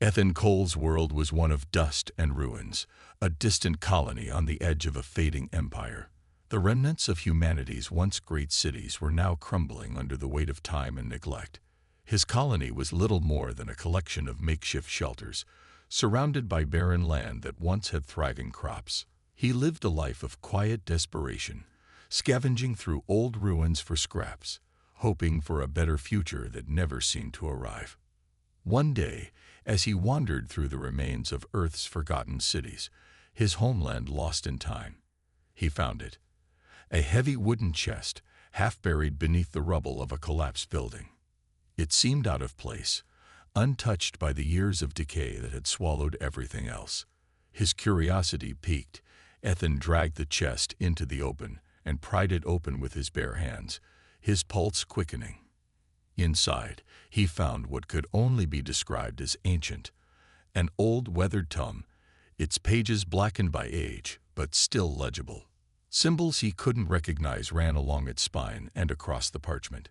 Ethan Cole's world was one of dust and ruins, a distant colony on the edge of a fading empire. The remnants of humanity's once great cities were now crumbling under the weight of time and neglect. His colony was little more than a collection of makeshift shelters, surrounded by barren land that once had thriving crops. He lived a life of quiet desperation, scavenging through old ruins for scraps, hoping for a better future that never seemed to arrive. One day, as he wandered through the remains of Earth's forgotten cities, his homeland lost in time, he found it. A heavy wooden chest, half buried beneath the rubble of a collapsed building. It seemed out of place, untouched by the years of decay that had swallowed everything else. His curiosity piqued. Ethan dragged the chest into the open and pried it open with his bare hands, his pulse quickening. Inside, he found what could only be described as ancient, an old weathered tome, its pages blackened by age, but still legible. Symbols he couldn't recognize ran along its spine and across the parchment.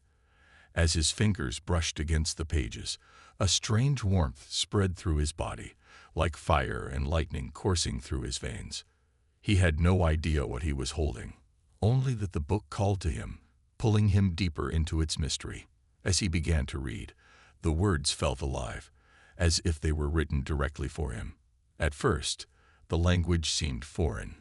As his fingers brushed against the pages, a strange warmth spread through his body, like fire and lightning coursing through his veins. He had no idea what he was holding, only that the book called to him, pulling him deeper into its mystery. As he began to read, the words felt alive, as if they were written directly for him. At first, the language seemed foreign,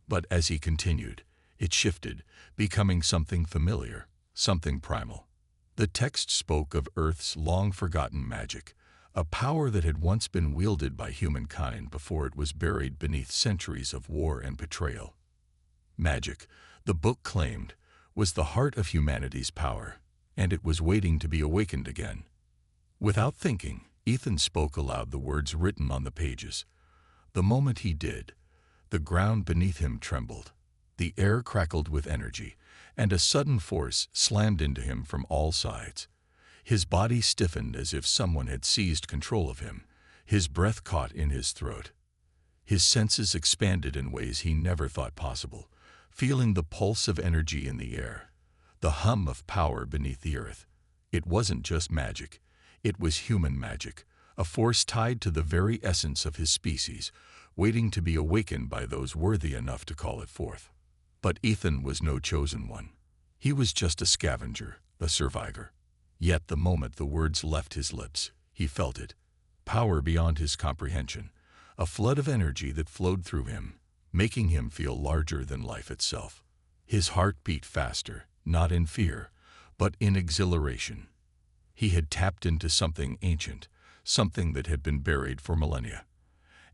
but as he continued, it shifted, becoming something familiar, something primal. The text spoke of Earth's long-forgotten magic, a power that had once been wielded by humankind before it was buried beneath centuries of war and betrayal. Magic, the book claimed, was the heart of humanity's power, and it was waiting to be awakened again. Without thinking, Ethan spoke aloud the words written on the pages. The moment he did, the ground beneath him trembled, the air crackled with energy, and a sudden force slammed into him from all sides. His body stiffened as if someone had seized control of him, his breath caught in his throat. His senses expanded in ways he never thought possible, feeling the pulse of energy in the air, the hum of power beneath the earth. It wasn't just magic, it was human magic, a force tied to the very essence of his species, waiting to be awakened by those worthy enough to call it forth. But Ethan was no chosen one. He was just a scavenger, a survivor. Yet the moment the words left his lips, he felt it. Power beyond his comprehension, a flood of energy that flowed through him, making him feel larger than life itself. His heart beat faster, not in fear, but in exhilaration. He had tapped into something ancient, something that had been buried for millennia,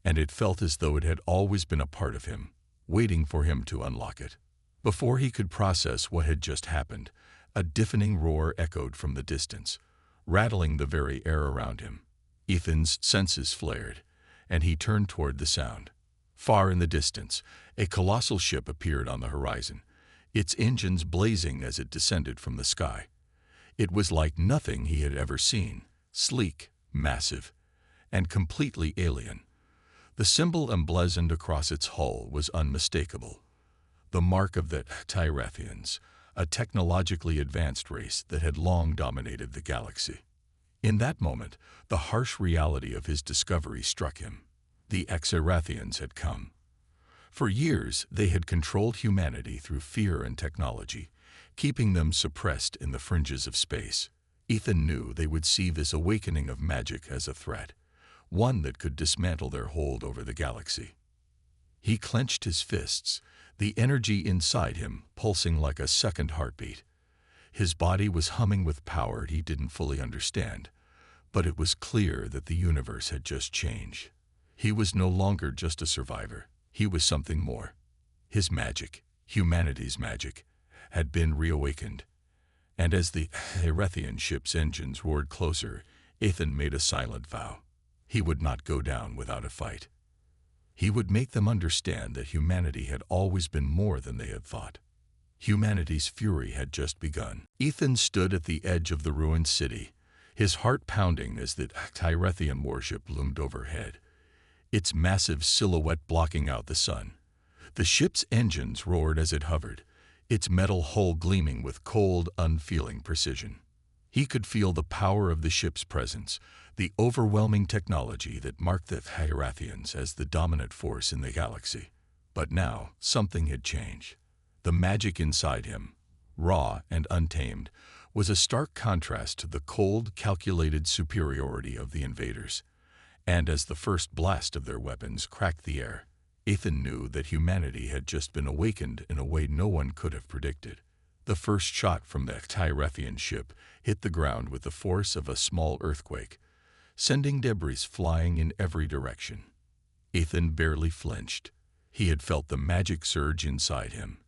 and it felt as though it had always been a part of him, waiting for him to unlock it. Before he could process what had just happened, a deafening roar echoed from the distance, rattling the very air around him. Ethan's senses flared, and he turned toward the sound. Far in the distance, a colossal ship appeared on the horizon, its engines blazing as it descended from the sky. It was like nothing he had ever seen, sleek, massive, and completely alien. The symbol emblazoned across its hull was unmistakable, the mark of the Tyrathians, a technologically advanced race that had long dominated the galaxy. In that moment, the harsh reality of his discovery struck him. The Exarathians had come. For years, they had controlled humanity through fear and technology, keeping them suppressed in the fringes of space. Ethan knew they would see this awakening of magic as a threat, one that could dismantle their hold over the galaxy. He clenched his fists, the energy inside him pulsing like a second heartbeat. His body was humming with power he didn't fully understand, but it was clear that the universe had just changed. He was no longer just a survivor, he was something more. His magic, humanity's magic, had been reawakened. And as the Erethian ship's engines roared closer, Ethan made a silent vow. He would not go down without a fight. He would make them understand that humanity had always been more than they had thought. Humanity's fury had just begun. Ethan stood at the edge of the ruined city, his heart pounding as the Tyrathian warship loomed overhead, its massive silhouette blocking out the sun. The ship's engines roared as it hovered, its metal hull gleaming with cold, unfeeling precision. He could feel the power of the ship's presence, the overwhelming technology that marked the Hierathians as the dominant force in the galaxy. But now, something had changed. The magic inside him, raw and untamed, was a stark contrast to the cold, calculated superiority of the invaders. And as the first blast of their weapons cracked the air, Ethan knew that humanity had just been awakened in a way no one could have predicted. The first shot from the Hierathian ship hit the ground with the force of a small earthquake, sending debris flying in every direction. Ethan barely flinched. He had felt the magic surge inside him,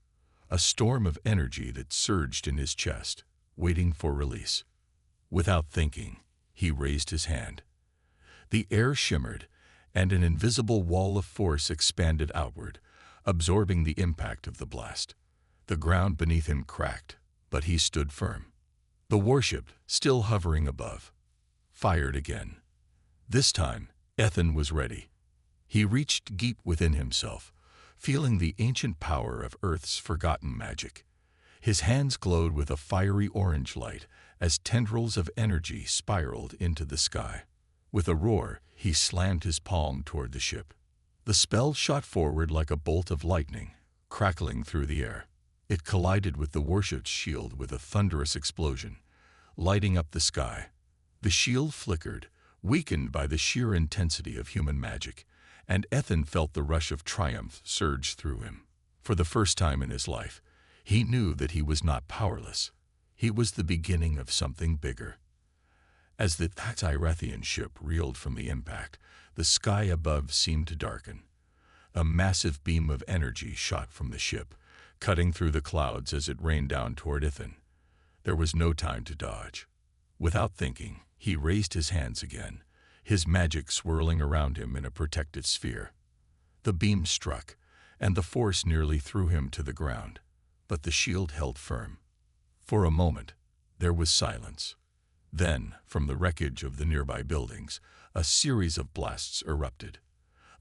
a storm of energy that surged in his chest, waiting for release. Without thinking, he raised his hand. The air shimmered, and an invisible wall of force expanded outward, absorbing the impact of the blast. The ground beneath him cracked, but he stood firm. The warship, still hovering above, fired again. This time, Ethan was ready. He reached deep within himself, feeling the ancient power of Earth's forgotten magic. His hands glowed with a fiery orange light as tendrils of energy spiraled into the sky. With a roar, he slammed his palm toward the ship. The spell shot forward like a bolt of lightning, crackling through the air. It collided with the warship's shield with a thunderous explosion, lighting up the sky. The shield flickered, weakened by the sheer intensity of human magic, and Ethan felt the rush of triumph surge through him. For the first time in his life, he knew that he was not powerless. He was the beginning of something bigger. As the Hierathian ship reeled from the impact, the sky above seemed to darken. A massive beam of energy shot from the ship, cutting through the clouds as it rained down toward Ethan. There was no time to dodge. Without thinking, he raised his hands again, his magic swirling around him in a protective sphere. The beam struck, and the force nearly threw him to the ground, but the shield held firm. For a moment, there was silence. Then, from the wreckage of the nearby buildings, a series of blasts erupted.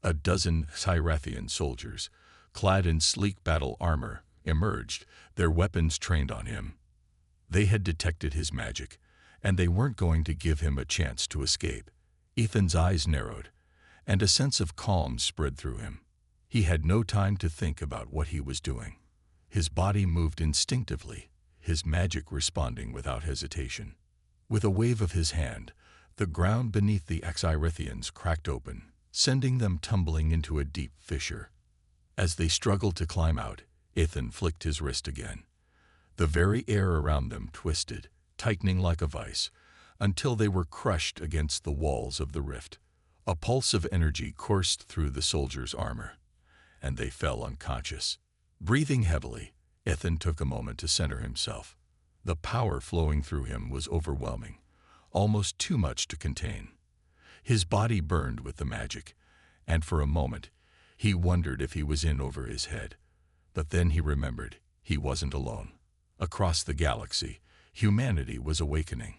A dozen Hierathian soldiers, clad in sleek battle armor, emerged, their weapons trained on him. They had detected his magic, and they weren't going to give him a chance to escape. Ethan's eyes narrowed, and a sense of calm spread through him. He had no time to think about what he was doing. His body moved instinctively, his magic responding without hesitation. With a wave of his hand, the ground beneath the Hierathians cracked open, sending them tumbling into a deep fissure. As they struggled to climb out, Ethan flicked his wrist again. The very air around them twisted, tightening like a vice, until they were crushed against the walls of the rift. A pulse of energy coursed through the soldiers' armor, and they fell unconscious. Breathing heavily, Ethan took a moment to center himself. The power flowing through him was overwhelming, almost too much to contain. His body burned with the magic, and for a moment, he wondered if he was in over his head. But then he remembered he wasn't alone. Across the galaxy, humanity was awakening.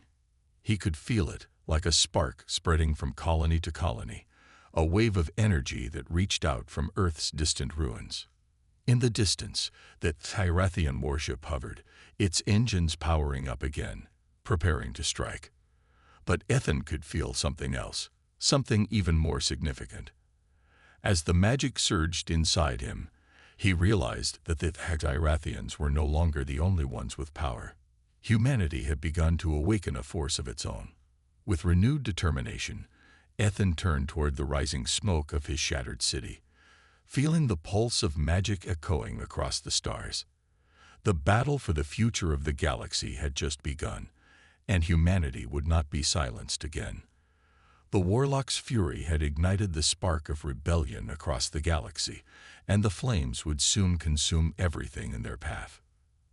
He could feel it, like a spark spreading from colony to colony, a wave of energy that reached out from Earth's distant ruins. In the distance, the Hierathian warship hovered, its engines powering up again, preparing to strike. But Ethan could feel something else, something even more significant. As the magic surged inside him, he realized that the Hierathians were no longer the only ones with power. Humanity had begun to awaken a force of its own. With renewed determination, Ethan turned toward the rising smoke of his shattered city, feeling the pulse of magic echoing across the stars. The battle for the future of the galaxy had just begun, and humanity would not be silenced again. The Warlock's fury had ignited the spark of rebellion across the galaxy, and the flames would soon consume everything in their path.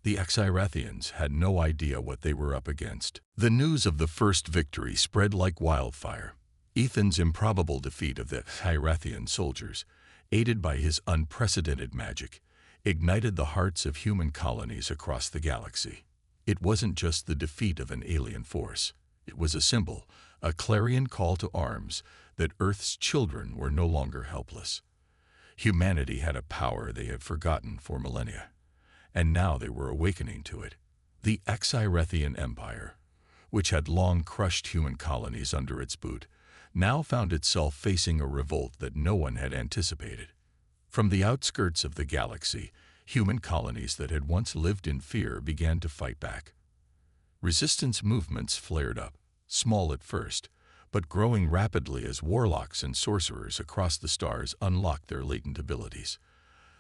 The Hierathians had no idea what they were up against. The news of the first victory spread like wildfire. Ethan's improbable defeat of the Hierathian soldiers, aided by his unprecedented magic, ignited the hearts of human colonies across the galaxy. It wasn't just the defeat of an alien force. It was a symbol, a clarion call to arms, that Earth's children were no longer helpless. Humanity had a power they had forgotten for millennia, and now they were awakening to it. The Hierathian Empire, which had long crushed human colonies under its boot, now found itself facing a revolt that no one had anticipated. From the outskirts of the galaxy, human colonies that had once lived in fear began to fight back. Resistance movements flared up, small at first, but growing rapidly as warlocks and sorcerers across the stars unlocked their latent abilities.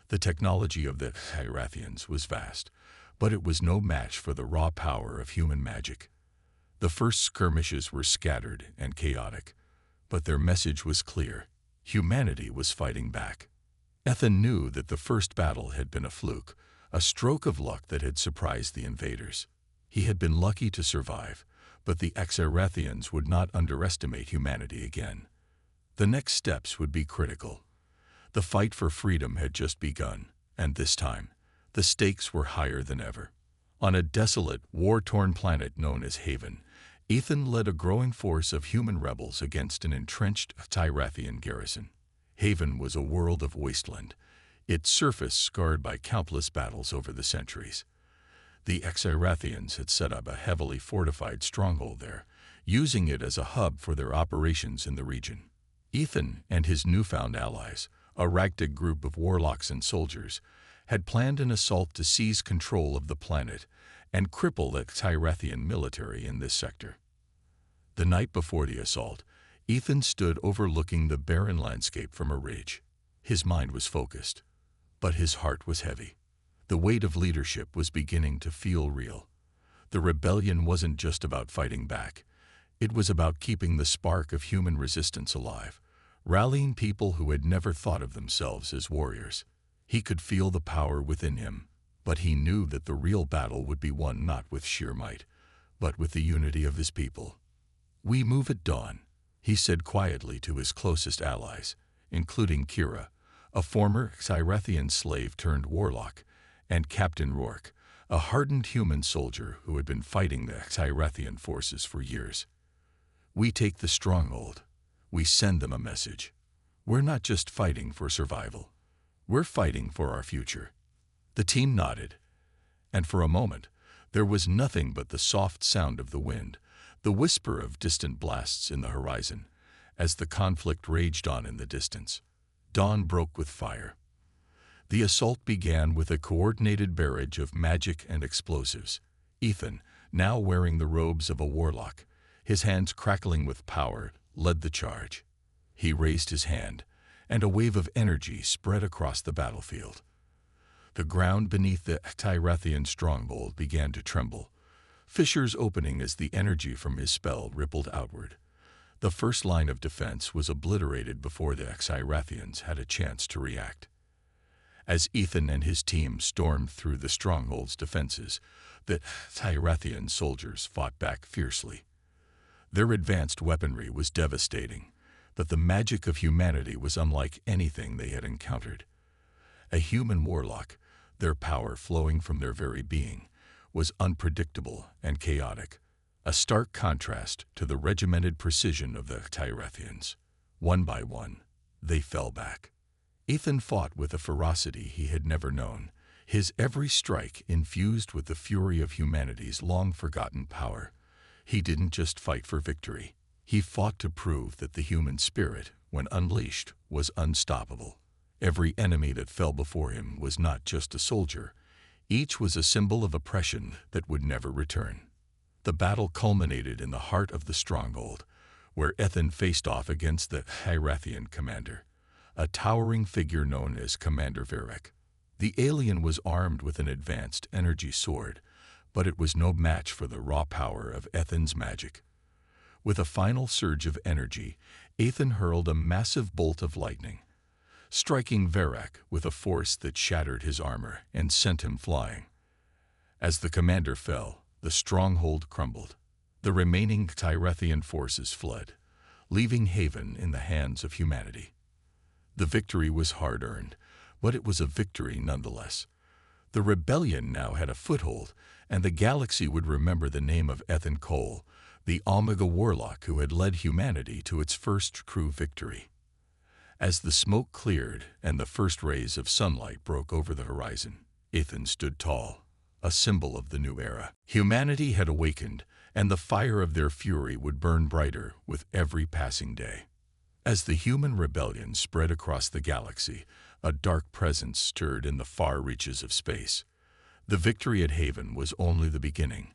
The technology of the Hyrathians was vast, but it was no match for the raw power of human magic. The first skirmishes were scattered and chaotic, but their message was clear. Humanity was fighting back. Ethan knew that the first battle had been a fluke, a stroke of luck that had surprised the invaders. He had been lucky to survive, but the Hyrathians would not underestimate humanity again. The next steps would be critical. The fight for freedom had just begun, and this time, the stakes were higher than ever. On a desolate, war-torn planet known as Haven, Ethan led a growing force of human rebels against an entrenched Hyrathian garrison. Haven was a world of wasteland, its surface scarred by countless battles over the centuries. The Hyrathians had set up a heavily fortified stronghold there, using it as a hub for their operations in the region. Ethan and his newfound allies, a ragtag group of warlocks and soldiers, had planned an assault to seize control of the planet and cripple the Hyrathian military in this sector. The night before the assault, Ethan stood overlooking the barren landscape from a ridge. His mind was focused, but his heart was heavy. The weight of leadership was beginning to feel real. The rebellion wasn't just about fighting back. It was about keeping the spark of human resistance alive, rallying people who had never thought of themselves as warriors. He could feel the power within him, but he knew that the real battle would be won not with sheer might, but with the unity of his people. "We move at dawn," he said quietly to his closest allies, including Kira, a former Hyrathian slave turned warlock, and Captain Rourke, a hardened human soldier who had been fighting the Hyrathian forces for years. "We take the stronghold. We send them a message. We're not just fighting for survival. We're fighting for our future." The team nodded, and for a moment, there was nothing but the soft sound of the wind, the whisper of distant blasts in the horizon, as the conflict raged on in the distance. Dawn broke with fire. The assault began with a coordinated barrage of magic and explosives. Ethan, now wearing the robes of a warlock, his hands crackling with power, led the charge. He raised his hand, and a wave of energy spread across the battlefield. The ground beneath the Hyrathian stronghold began to tremble, fissures opening as the energy from his spell rippled outward. The first line of defense was obliterated before the Hyrathians had a chance to react. As Ethan and his team stormed through the stronghold's defenses, the Hyrathian soldiers fought back fiercely. Their advanced weaponry was devastating, but the magic of humanity was unlike anything they had encountered. A human warlock, their power flowing from their very being, was unpredictable and chaotic, a stark contrast to the regimented precision of the Hyrathians. One by one, they fell back. Ethan fought with a ferocity he had never known, his every strike infused with the fury of humanity's long-forgotten power. He didn't just fight for victory. He fought to prove that the human spirit, when unleashed, was unstoppable. Every enemy that fell before him was not just a soldier. Each was a symbol of oppression that would never return. The battle culminated in the heart of the stronghold, where Ethan faced off against the Hyrathian commander, a towering figure known as Commander Varek. The alien was armed with an advanced energy sword, but it was no match for the raw power of Ethan's magic. With a final surge of energy, Ethan hurled a massive bolt of lightning, striking Varek with a force that shattered his armor and sent him flying. As the commander fell, the stronghold crumbled. The remaining Hyrathian forces fled, leaving Haven in the hands of humanity. The victory was hard-earned, but it was a victory nonetheless. The rebellion now had a foothold, and the galaxy would remember the name of Ethan Cole, the Omega Warlock who had led humanity to its first true victory. As the smoke cleared and the first rays of sunlight broke over the horizon, Ethan stood tall, a symbol of the new era. Humanity had awakened, and the fire of their fury would burn brighter with every passing day. As the human rebellion spread across the galaxy, a dark presence stirred in the far reaches of space. The victory at Haven was only the beginning,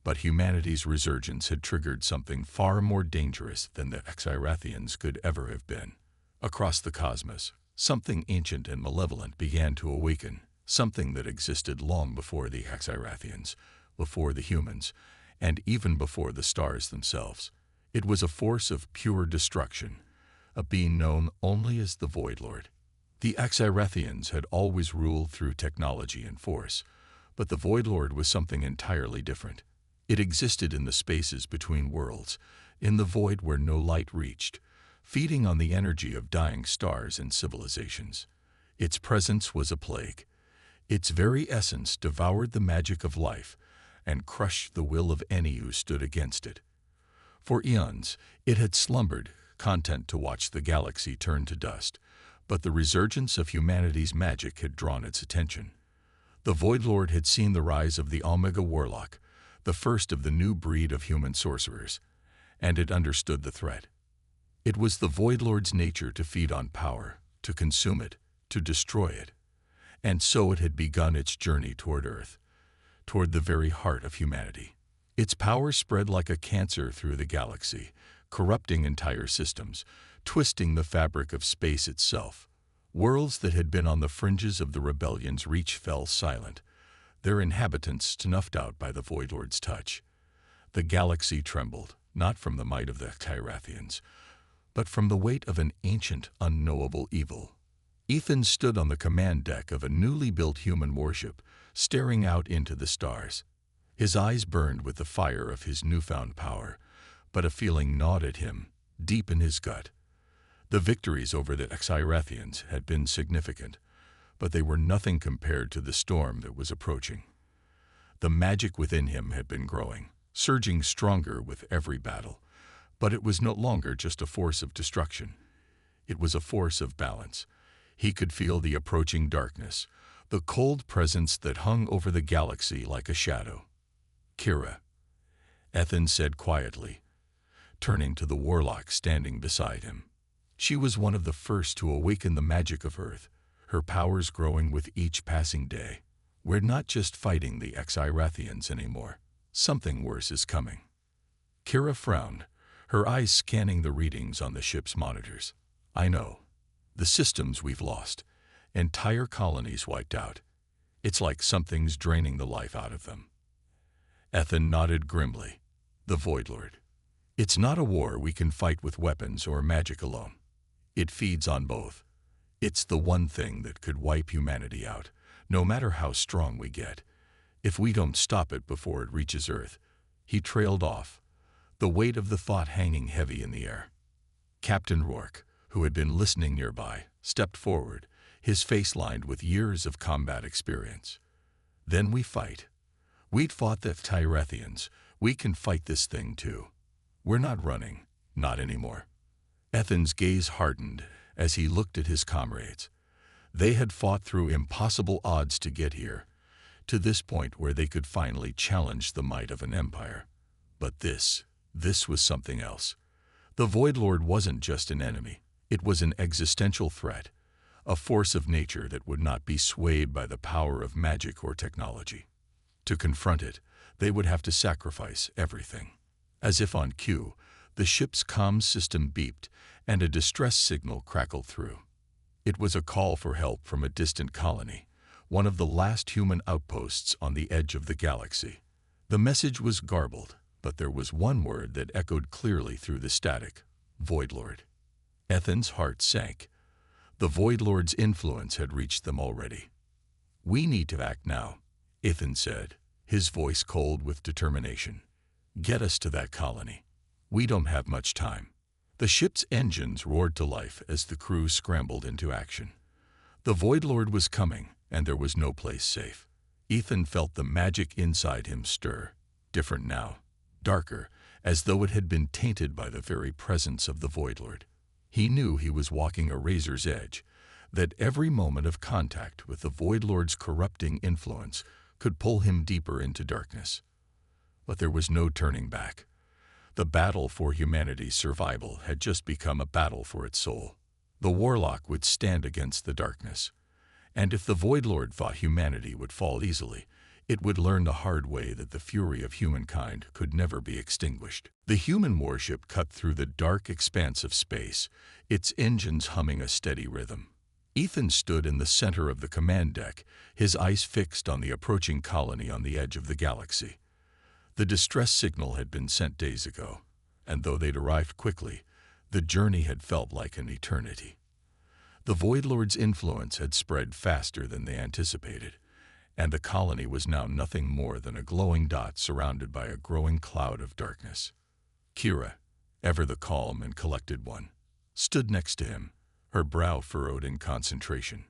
but humanity's resurgence had triggered something far more dangerous than the Xyrathians could ever have been. Across the cosmos, something ancient and malevolent began to awaken, something that existed long before the Xyrathians, before the humans, and even before the stars themselves. It was a force of pure destruction, a being known only as the Void Lord. The Xyrathians had always ruled through technology and force, but the Void Lord was something entirely different. It existed in the spaces between worlds, in the void where no light reached, feeding on the energy of dying stars and civilizations. Its presence was a plague. Its very essence devoured the magic of life and crushed the will of any who stood against it. For eons, it had slumbered, content to watch the galaxy turn to dust, but the resurgence of humanity's magic had drawn its attention. The Void Lord had seen the rise of the Omega Warlock, the first of the new breed of human sorcerers, and it understood the threat. It was the Void Lord's nature to feed on power, to consume it, to destroy it. And so it had begun its journey toward Earth, toward the very heart of humanity. Its power spread like a cancer through the galaxy, corrupting entire systems, twisting the fabric of space itself. Worlds that had been on the fringes of the rebellion's reach fell silent, their inhabitants snuffed out by the Void Lord's touch. The galaxy trembled, not from the might of the Xyrathians, but from the weight of an ancient, unknowable evil. Ethan stood on the command deck of a newly built human warship, staring out into the stars. His eyes burned with the fire of his newfound power, but a feeling gnawed at him, deep in his gut. The victories over the Xyrathians had been significant, but they were nothing compared to the storm that was approaching. The magic within him had been growing, surging stronger with every battle, but it was no longer just a force of destruction. It was a force of balance. He could feel the approaching darkness, the cold presence that hung over the galaxy like a shadow. "Kira," Ethan said quietly, turning to the Warlock standing beside him. She was one of the first to awaken the magic of Earth, her powers growing with each passing day. "We're not just fighting the Xyrathians anymore. Something worse is coming." Kira frowned, her eyes scanning the readings on the ship's monitors. "I know. The systems we've lost. Entire colonies wiped out. It's like something's draining the life out of them." Ethan nodded grimly. "The Void Lord. It's not a war we can fight with weapons or magic alone. It feeds on both. It's the one thing that could wipe humanity out, no matter how strong we get, if we don't stop it before it reaches Earth." He trailed off, the weight of the thought hanging heavy in the air. Captain Rourke, who had been listening nearby, stepped forward, his face lined with years of combat experience. "Then we fight. We'd fought the Xyrathians. We can fight this thing too. We're not running, not anymore." Ethan's gaze hardened as he looked at his comrades. They had fought through impossible odds to get here, to this point where they could finally challenge the might of an empire. But this was something else. The Void Lord wasn't just an enemy. It was an existential threat, a force of nature that would not be swayed by the power of magic or technology. To confront it, they would have to sacrifice everything. As if on cue, the ship's comms system beeped, and a distress signal crackled through. It was a call for help from a distant colony, one of the last human outposts on the edge of the galaxy. The message was garbled, but there was one word that echoed clearly through the static: Void Lord. Ethan's heart sank. The Void Lord's influence had reached them already. "We need to act now," Ethan said, his voice cold with determination. "Get us to that colony. We don't have much time." The ship's engines roared to life as the crew scrambled into action. The Void Lord was coming, and there was no place safe. Ethan felt the magic inside him stir, different now, darker, as though it had been tainted by the very presence of the Void Lord. He knew he was walking a razor's edge, that every moment of contact with the Void Lord's corrupting influence could pull him deeper into darkness. But there was no turning back. The battle for humanity's survival had just become a battle for its soul. The Warlock would stand against the darkness, and if the Void Lord thought humanity would fall easily, it would learn the hard way that the fury of humankind could never be extinguished. The human warship cut through the dark expanse of space, its engines humming a steady rhythm. Ethan stood in the center of the command deck, his eyes fixed on the approaching colony on the edge of the galaxy. The distress signal had been sent days ago, and though they'd arrived quickly, the journey had felt like an eternity. The Void Lord's influence had spread faster than they anticipated, and the colony was now nothing more than a glowing dot surrounded by a growing cloud of darkness. Kira, ever the calm and collected one, stood next to him, her brow furrowed in concentration.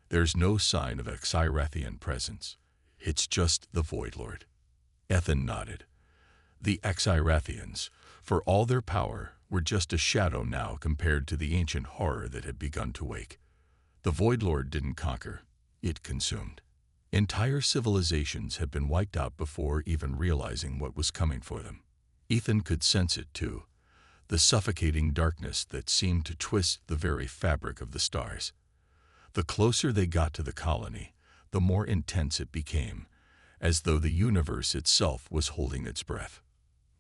There's no sign of a Xyrathian presence. It's just the Void Lord. Ethan nodded. The Xyrathians, for all their power, were just a shadow now compared to the ancient horror that had begun to wake. The Void Lord didn't conquer, it consumed. Entire civilizations had been wiped out before even realizing what was coming for them. Ethan could sense it too, the suffocating darkness that seemed to twist the very fabric of the stars. The closer they got to the colony, the more intense it became, as though the universe itself was holding its breath.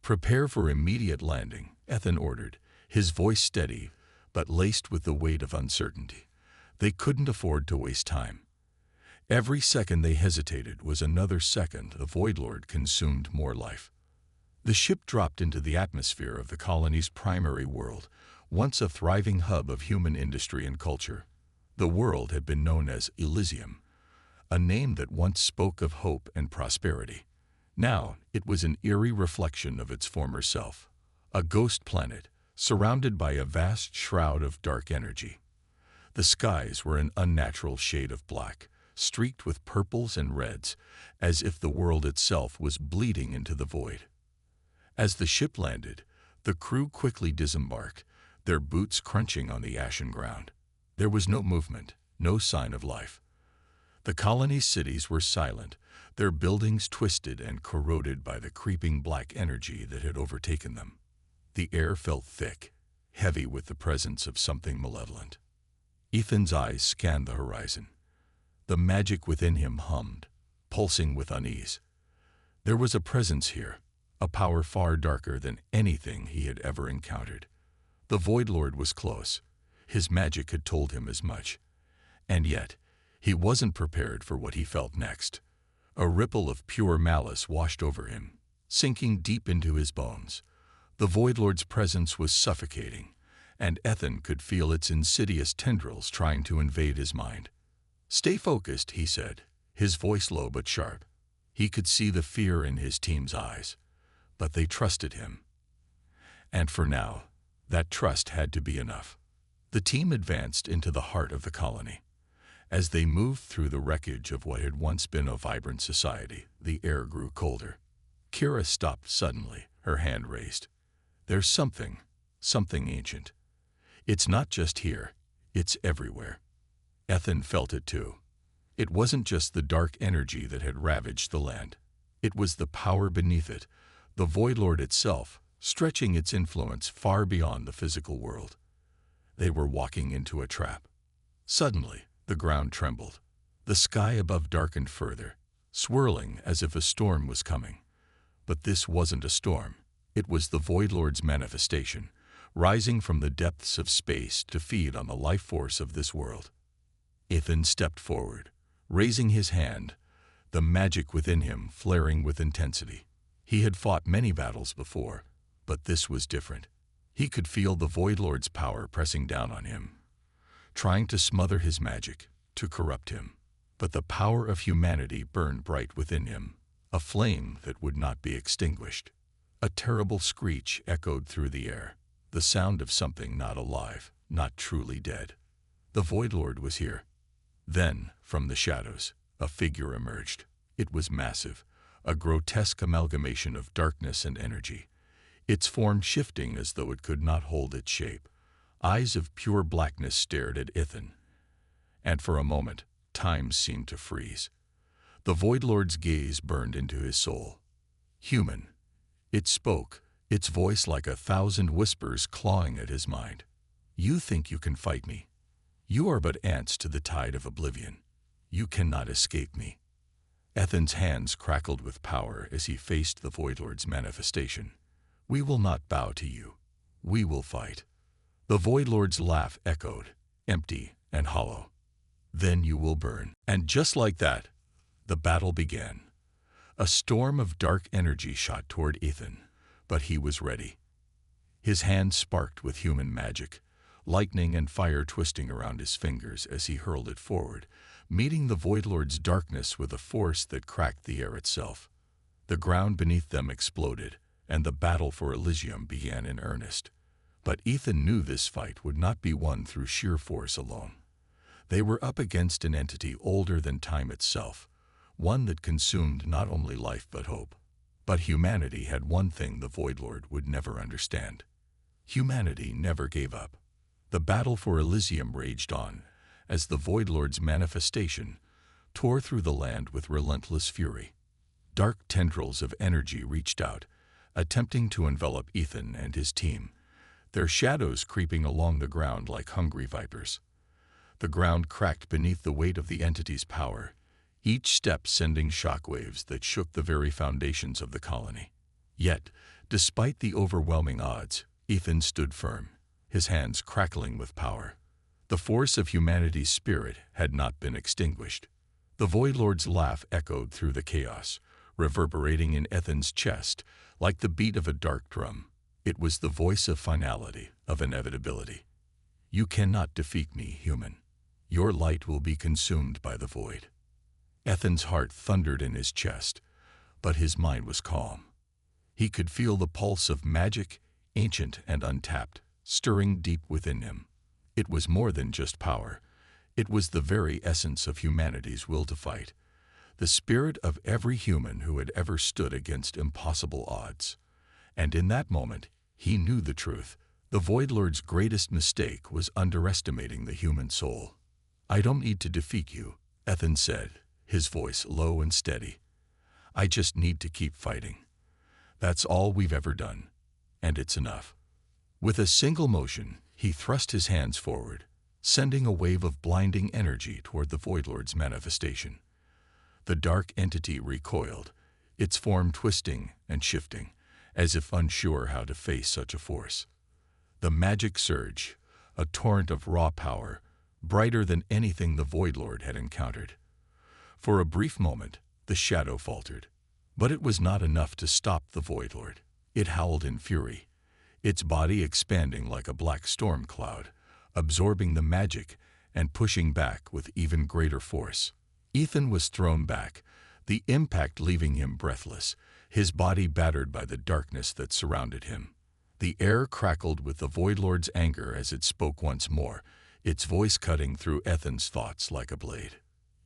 "Prepare for immediate landing," Ethan ordered, his voice steady, but laced with the weight of uncertainty. They couldn't afford to waste time. Every second they hesitated was another second the Void Lord consumed more life. The ship dropped into the atmosphere of the colony's primary world, once a thriving hub of human industry and culture. The world had been known as Elysium, a name that once spoke of hope and prosperity. Now it was an eerie reflection of its former self, a ghost planet surrounded by a vast shroud of dark energy. The skies were an unnatural shade of black, streaked with purples and reds, as if the world itself was bleeding into the void. As the ship landed, the crew quickly disembarked, their boots crunching on the ashen ground. There was no movement, no sign of life. The colony's cities were silent, their buildings twisted and corroded by the creeping black energy that had overtaken them. The air felt thick, heavy with the presence of something malevolent. Ethan's eyes scanned the horizon. The magic within him hummed, pulsing with unease. There was a presence here, a power far darker than anything he had ever encountered. The Void Lord was close. His magic had told him as much. And yet, he wasn't prepared for what he felt next. A ripple of pure malice washed over him, sinking deep into his bones. The Void Lord's presence was suffocating, and Ethan could feel its insidious tendrils trying to invade his mind. "Stay focused," he said, his voice low but sharp. He could see the fear in his team's eyes, but they trusted him. And for now, that trust had to be enough. The team advanced into the heart of the colony. As they moved through the wreckage of what had once been a vibrant society, the air grew colder. Kira stopped suddenly, her hand raised. "There's something ancient. It's not just here, it's everywhere." Ethan felt it too. It wasn't just the dark energy that had ravaged the land. It was the power beneath it, the Void Lord itself, stretching its influence far beyond the physical world. They were walking into a trap. Suddenly, the ground trembled. The sky above darkened further, swirling as if a storm was coming. But this wasn't a storm. It was the Void Lord's manifestation, rising from the depths of space to feed on the life force of this world. Ethan stepped forward, raising his hand, the magic within him flaring with intensity. He had fought many battles before, but this was different. He could feel the Void Lord's power pressing down on him, trying to smother his magic, to corrupt him. But the power of humanity burned bright within him, a flame that would not be extinguished. A terrible screech echoed through the air, the sound of something not alive, not truly dead. The Void Lord was here. Then, from the shadows, a figure emerged. It was massive, a grotesque amalgamation of darkness and energy, its form shifting as though it could not hold its shape. Eyes of pure blackness stared at Ethan, and for a moment, time seemed to freeze. The Void Lord's gaze burned into his soul. Human. It spoke, its voice like 1,000 whispers clawing at his mind. You think you can fight me? You are but ants to the tide of oblivion. You cannot escape me. Ethan's hands crackled with power as he faced the Void Lord's manifestation. We will not bow to you. We will fight. The Void Lord's laugh echoed, empty and hollow. Then you will burn. And just like that, the battle began. A storm of dark energy shot toward Ethan, but he was ready. His hands sparked with human magic, lightning and fire twisting around his fingers as he hurled it forward, meeting the Void Lord's darkness with a force that cracked the air itself. The ground beneath them exploded, and the battle for Elysium began in earnest. But Ethan knew this fight would not be won through sheer force alone. They were up against an entity older than time itself, one that consumed not only life but hope. But humanity had one thing the Void Lord would never understand. Humanity never gave up. The battle for Elysium raged on, as the Void Lord's manifestation tore through the land with relentless fury. Dark tendrils of energy reached out, attempting to envelop Ethan and his team, their shadows creeping along the ground like hungry vipers. The ground cracked beneath the weight of the entity's power, each step sending shockwaves that shook the very foundations of the colony. Yet, despite the overwhelming odds, Ethan stood firm, his hands crackling with power. The force of humanity's spirit had not been extinguished. The Void Lord's laugh echoed through the chaos, reverberating in Ethan's chest like the beat of a dark drum. It was the voice of finality, of inevitability. You cannot defeat me, human. Your light will be consumed by the void. Ethan's heart thundered in his chest, but his mind was calm. He could feel the pulse of magic, ancient and untapped, stirring deep within him. It was more than just power. It was the very essence of humanity's will to fight, the spirit of every human who had ever stood against impossible odds. And in that moment, he knew the truth. The Void Lord's greatest mistake was underestimating the human soul. I don't need to defeat you, Ethan said, his voice low and steady. I just need to keep fighting. That's all we've ever done, and it's enough. With a single motion, he thrust his hands forward, sending a wave of blinding energy toward the Void Lord's manifestation. The dark entity recoiled, its form twisting and shifting, as if unsure how to face such a force. The magic surge, a torrent of raw power, brighter than anything the Void Lord had encountered. For a brief moment, the shadow faltered, but it was not enough to stop the Void Lord. It howled in fury, its body expanding like a black storm cloud, absorbing the magic and pushing back with even greater force. Ethan was thrown back, the impact leaving him breathless, his body battered by the darkness that surrounded him. The air crackled with the Void Lord's anger as it spoke once more, its voice cutting through Ethan's thoughts like a blade.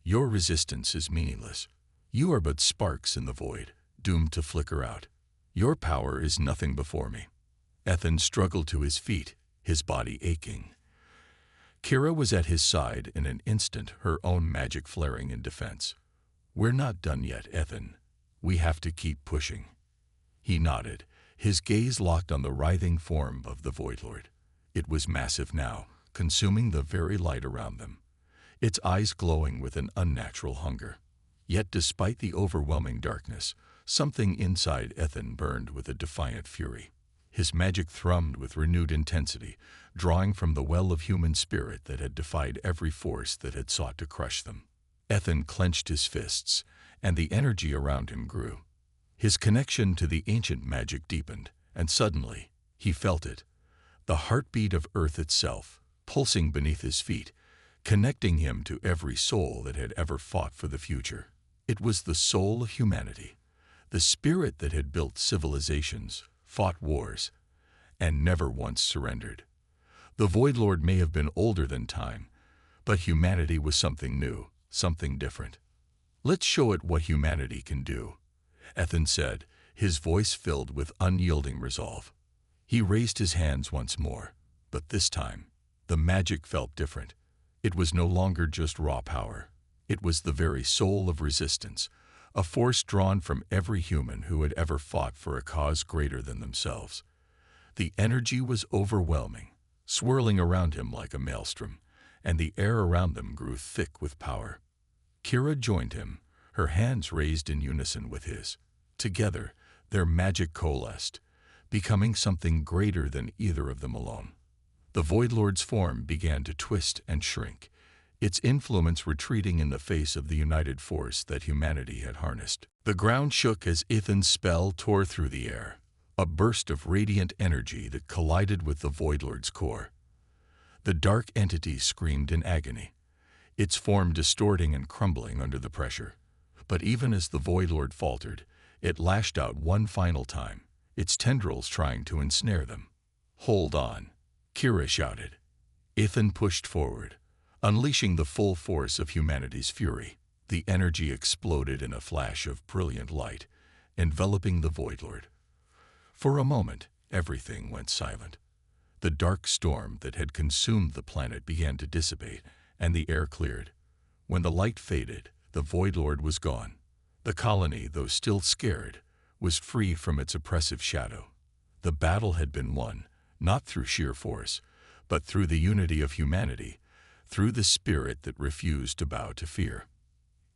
Your resistance is meaningless. You are but sparks in the void, doomed to flicker out. Your power is nothing before me. Ethan struggled to his feet, his body aching. Kira was at his side in an instant, her own magic flaring in defense. We're not done yet, Ethan. We have to keep pushing. He nodded, his gaze locked on the writhing form of the Void Lord. It was massive now, consuming the very light around them, its eyes glowing with an unnatural hunger. Yet despite the overwhelming darkness, something inside Ethan burned with a defiant fury. His magic thrummed with renewed intensity, drawing from the well of human spirit that had defied every force that had sought to crush them. Ethan clenched his fists, and the energy around him grew. His connection to the ancient magic deepened, and suddenly, he felt it, the heartbeat of Earth itself, pulsing beneath his feet, connecting him to every soul that had ever fought for the future. It was the soul of humanity, the spirit that had built civilizations, fought wars, and never once surrendered. The Void Lord may have been older than time, but humanity was something new, something different. Let's show it what humanity can do, Ethan said, his voice filled with unyielding resolve. He raised his hands once more, but this time, the magic felt different. It was no longer just raw power. It was the very soul of resistance, a force drawn from every human who had ever fought for a cause greater than themselves. The energy was overwhelming, swirling around him like a maelstrom, and the air around them grew thick with power. Kira joined him, her hands raised in unison with his. Together, their magic coalesced, becoming something greater than either of them alone. The Void Lord's form began to twist and shrink, its influence retreating in the face of the united force that humanity had harnessed. The ground shook as Ethan's spell tore through the air, a burst of radiant energy that collided with the Void Lord's core. The dark entity screamed in agony, its form distorting and crumbling under the pressure. But even as the Void Lord faltered, it lashed out one final time, its tendrils trying to ensnare them. "Hold on," Kira shouted. Ethan pushed forward, unleashing the full force of humanity's fury. The energy exploded in a flash of brilliant light, enveloping the Void Lord. For a moment, everything went silent. The dark storm that had consumed the planet began to dissipate, and the air cleared. When the light faded, the Void Lord was gone. The colony, though still scared, was free from its oppressive shadow. The battle had been won, not through sheer force, but through the unity of humanity, through the spirit that refused to bow to fear.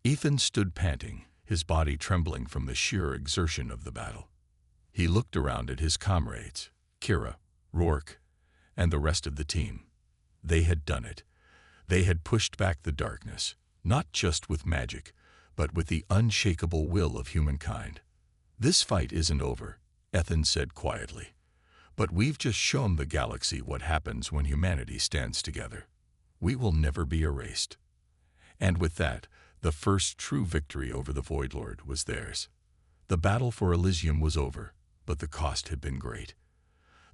Ethan stood panting, his body trembling from the sheer exertion of the battle. He looked around at his comrades, Kira, Rourke, and the rest of the team. They had done it. They had pushed back the darkness, not just with magic, but with the unshakable will of humankind. "This fight isn't over," Ethan said quietly. "But we've just shown the galaxy what happens when humanity stands together. We will never be erased." And with that, the first true victory over the Void Lord was theirs. The battle for Elysium was over, but the cost had been great.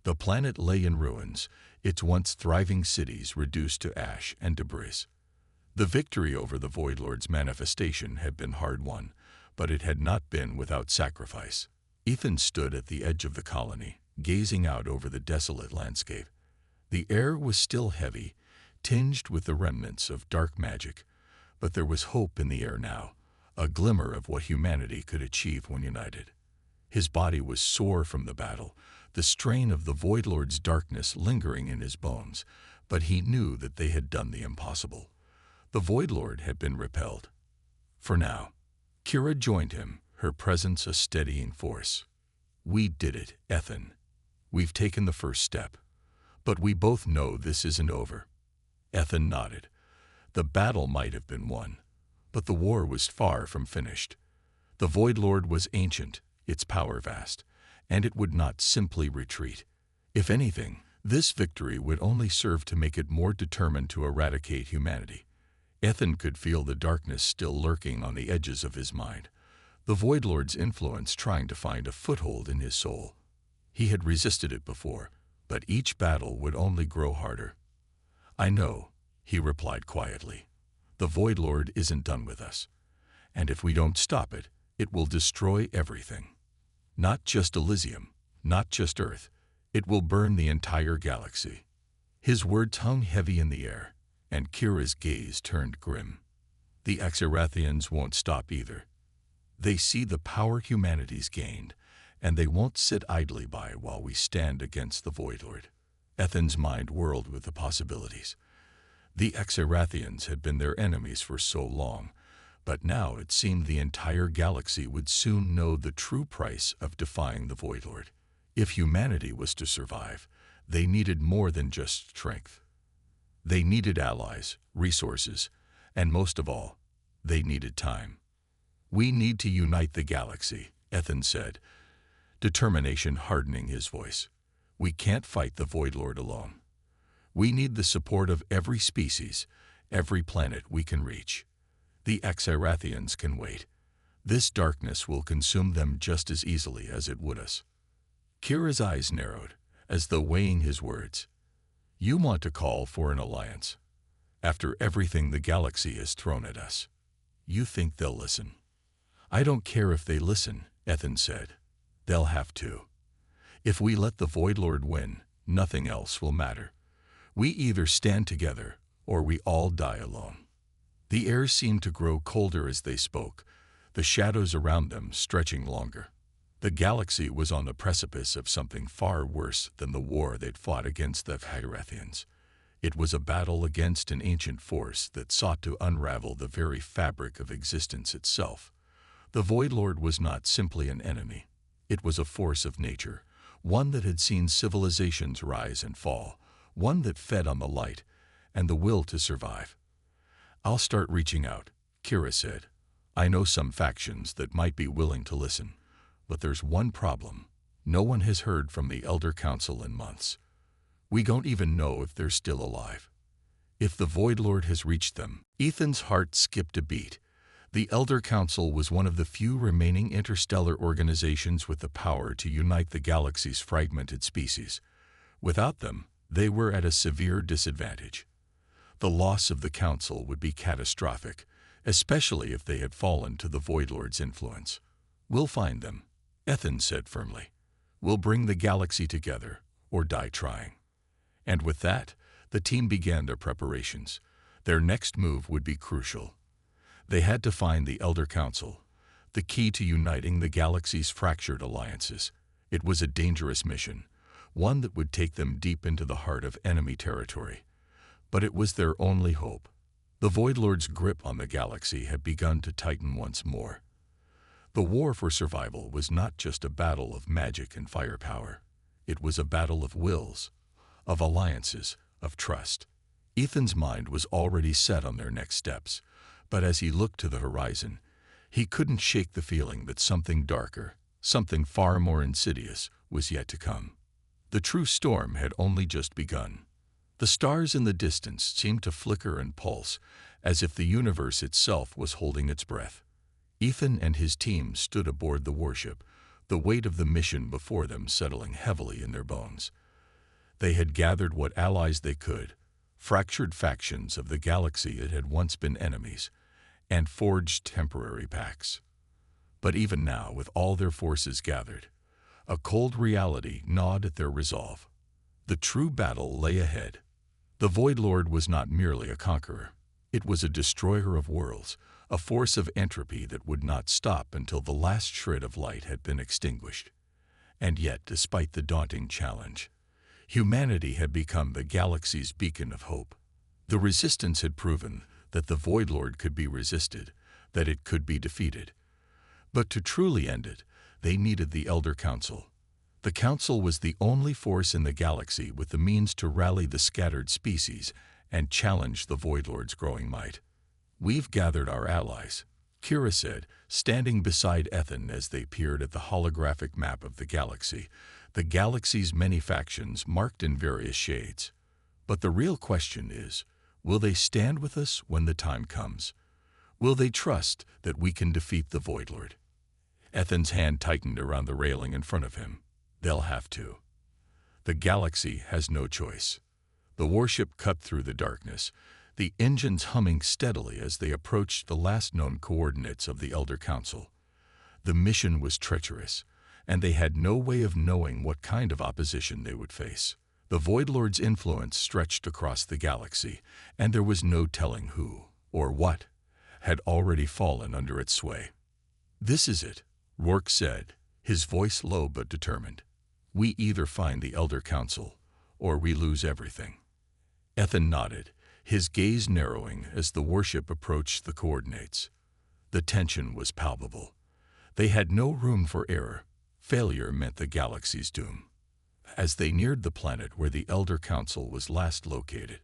The planet lay in ruins, its once thriving cities reduced to ash and debris. The victory over the Void Lord's manifestation had been hard won, but it had not been without sacrifice. Ethan stood at the edge of the colony, gazing out over the desolate landscape. The air was still heavy, tinged with the remnants of dark magic, but there was hope in the air now, a glimmer of what humanity could achieve when united. His body was sore from the battle, the strain of the Void Lord's darkness lingering in his bones, but he knew that they had done the impossible. The Void Lord had been repelled. For now, Kira joined him, her presence a steadying force. "We did it, Ethan. We've taken the first step. But we both know this isn't over." Ethan nodded. The battle might have been won, but the war was far from finished. The Void Lord was ancient, its power vast, and it would not simply retreat. If anything, this victory would only serve to make it more determined to eradicate humanity. Ethan could feel the darkness still lurking on the edges of his mind, the Void Lord's influence trying to find a foothold in his soul. He had resisted it before, but each battle would only grow harder. "I know," he replied quietly. "The Void Lord isn't done with us, and if we don't stop it, it will destroy everything. Not just Elysium, not just Earth, it will burn the entire galaxy." His words hung heavy in the air, and Kira's gaze turned grim. "The Exarathians won't stop either. They see the power humanity's gained, and they won't sit idly by while we stand against the Void Lord." Ethan's mind whirled with the possibilities. The Exarathians had been their enemies for so long, but now it seemed the entire galaxy would soon know the true price of defying the Void Lord. If humanity was to survive, they needed more than just strength. They needed allies, resources, and most of all, they needed time. "We need to unite the galaxy," Ethan said, determination hardening his voice. "We can't fight the Void Lord alone. We need the support of every species, every planet we can reach. The Exarathians can wait. This darkness will consume them just as easily as it would us." Kira's eyes narrowed, as though weighing his words. "You want to call for an alliance? After everything the galaxy has thrown at us, you think they'll listen?" "I don't care if they listen," Ethan said. "They'll have to. If we let the Void Lord win, nothing else will matter. We either stand together, or we all die alone." The air seemed to grow colder as they spoke, the shadows around them stretching longer. The galaxy was on the precipice of something far worse than the war they'd fought against the Hyrathians. It was a battle against an ancient force that sought to unravel the very fabric of existence itself. The Void Lord was not simply an enemy. It was a force of nature, one that had seen civilizations rise and fall, one that fed on the light and the will to survive. "I'll start reaching out," Kira said. "I know some factions that might be willing to listen, but there's one problem. No one has heard from the Elder Council in months. We don't even know if they're still alive. If the Void Lord has reached them." Ethan's heart skipped a beat. The Elder Council was one of the few remaining interstellar organizations with the power to unite the galaxy's fragmented species. Without them, they were at a severe disadvantage. The loss of the Council would be catastrophic, especially if they had fallen to the Void Lord's influence. "We'll find them," Ethan said firmly. "We'll bring the galaxy together, or die trying." And with that, the team began their preparations. Their next move would be crucial. They had to find the Elder Council, the key to uniting the galaxy's fractured alliances. It was a dangerous mission, one that would take them deep into the heart of enemy territory. But it was their only hope. The Void Lord's grip on the galaxy had begun to tighten once more. The war for survival was not just a battle of magic and firepower. It was a battle of wills, of alliances, of trust. Ethan's mind was already set on their next steps, but as he looked to the horizon, he couldn't shake the feeling that something darker, something far more insidious, was yet to come. The true storm had only just begun. The stars in the distance seemed to flicker and pulse, as if the universe itself was holding its breath. Ethan and his team stood aboard the warship, the weight of the mission before them settling heavily in their bones. They had gathered what allies they could, fractured factions of the galaxy that had once been enemies, and forged temporary pacts. But even now, with all their forces gathered, a cold reality gnawed at their resolve. The true battle lay ahead. The Void Lord was not merely a conqueror. It was a destroyer of worlds, a force of entropy that would not stop until the last shred of light had been extinguished. And yet, despite the daunting challenge, humanity had become the galaxy's beacon of hope. The resistance had proven that the Void Lord could be resisted, that it could be defeated. But to truly end it, they needed the Elder Council. The Council was the only force in the galaxy with the means to rally the scattered species and challenge the Void Lord's growing might. "We've gathered our allies," Kira said, standing beside Ethan as they peered at the holographic map of the galaxy's many factions marked in various shades. "But the real question is, will they stand with us when the time comes? Will they trust that we can defeat the Void Lord?" Ethan's hand tightened around the railing in front of him. "They'll have to. The galaxy has no choice." The warship cut through the darkness, the engines humming steadily as they approached the last known coordinates of the Elder Council. The mission was treacherous, and they had no way of knowing what kind of opposition they would face. The Void Lord's influence stretched across the galaxy, and there was no telling who, or what, had already fallen under its sway. "This is it," Rourke said, his voice low but determined. "We either find the Elder Council, or we lose everything." Ethan nodded, his gaze narrowing as the warship approached the coordinates. The tension was palpable. They had no room for error. Failure meant the galaxy's doom. As they neared the planet where the Elder Council was last located,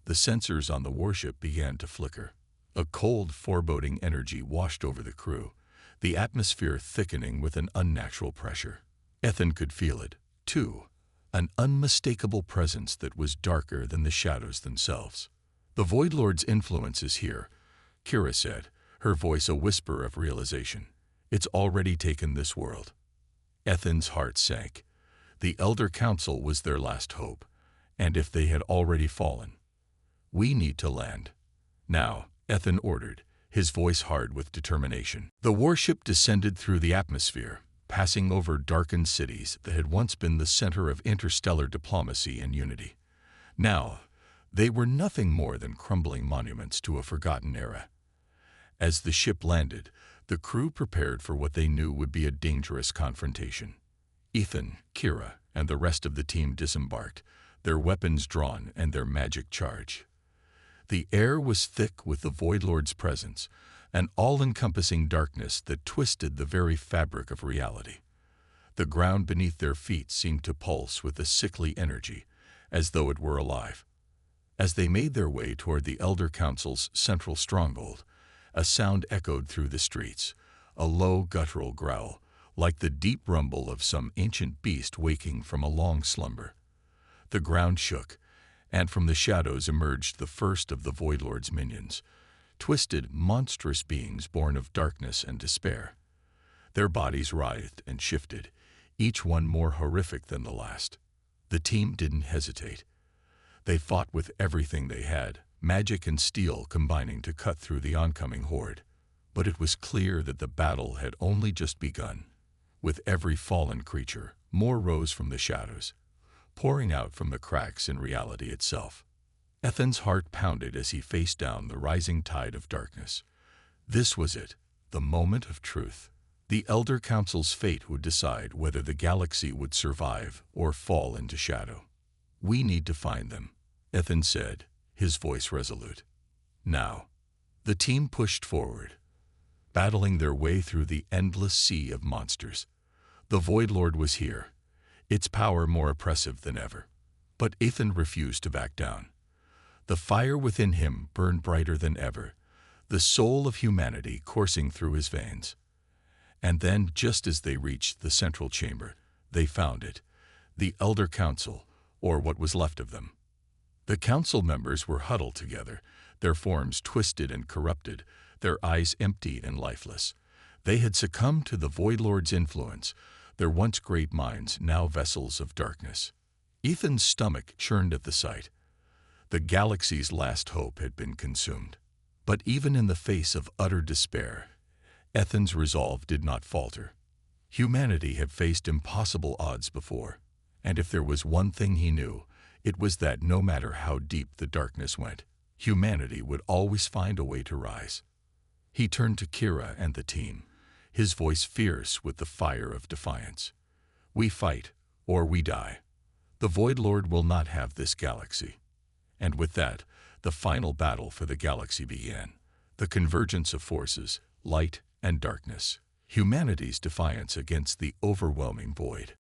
the sensors on the warship began to flicker. A cold, foreboding energy washed over the crew, the atmosphere thickening with an unnatural pressure. Ethan could feel it, too, an unmistakable presence that was darker than the shadows themselves. "The Void Lord's influence is here," Kira said, her voice a whisper of realization. "It's already taken this world." Ethan's heart sank. The Elder Council was their last hope, and if they had already fallen, "We need to land now," Ethan ordered, his voice hard with determination. The warship descended through the atmosphere, passing over darkened cities that had once been the center of interstellar diplomacy and unity. Now, they were nothing more than crumbling monuments to a forgotten era. As the ship landed, The crew prepared for what they knew would be a dangerous confrontation. Ethan, Kira, and the rest of the team disembarked, their weapons drawn and their magic charged. The air was thick with the Void Lord's presence, an all-encompassing darkness that twisted the very fabric of reality. The ground beneath their feet seemed to pulse with a sickly energy, as though it were alive. As they made their way toward the Elder Council's central stronghold, a sound echoed through the streets, a low guttural growl, like the deep rumble of some ancient beast waking from a long slumber. The ground shook, and from the shadows emerged the first of the Void Lord's minions, twisted, monstrous beings born of darkness and despair. Their bodies writhed and shifted, each one more horrific than the last. The team didn't hesitate. They fought with everything they had, magic and steel combining to cut through the oncoming horde. But it was clear that the battle had only just begun. With every fallen creature, more rose from the shadows, pouring out from the cracks in reality itself. Ethan's heart pounded as he faced down the rising tide of darkness. This was it, the moment of truth. The Elder Council's fate would decide whether the galaxy would survive or fall into shadow. "We need to find them," Ethan said, his voice resolute. Now, the team pushed forward, battling their way through the endless sea of monsters. The Void Lord was here, its power more oppressive than ever. But Ethan refused to back down. The fire within him burned brighter than ever, the soul of humanity coursing through his veins. And then, just as they reached the central chamber, they found it, the Elder Council, or what was left of them. The council members were huddled together, their forms twisted and corrupted, their eyes empty and lifeless. They had succumbed to the Void Lord's influence, their once great minds now vessels of darkness. Ethan's stomach churned at the sight. The galaxy's last hope had been consumed. But even in the face of utter despair, Ethan's resolve did not falter. Humanity had faced impossible odds before, and if there was one thing he knew, it was that no matter how deep the darkness went, humanity would always find a way to rise. He turned to Kira and the team, his voice fierce with the fire of defiance. "We fight, or we die. The Void Lord will not have this galaxy." And with that, the final battle for the galaxy began. The convergence of forces, light and darkness. Humanity's defiance against the overwhelming void.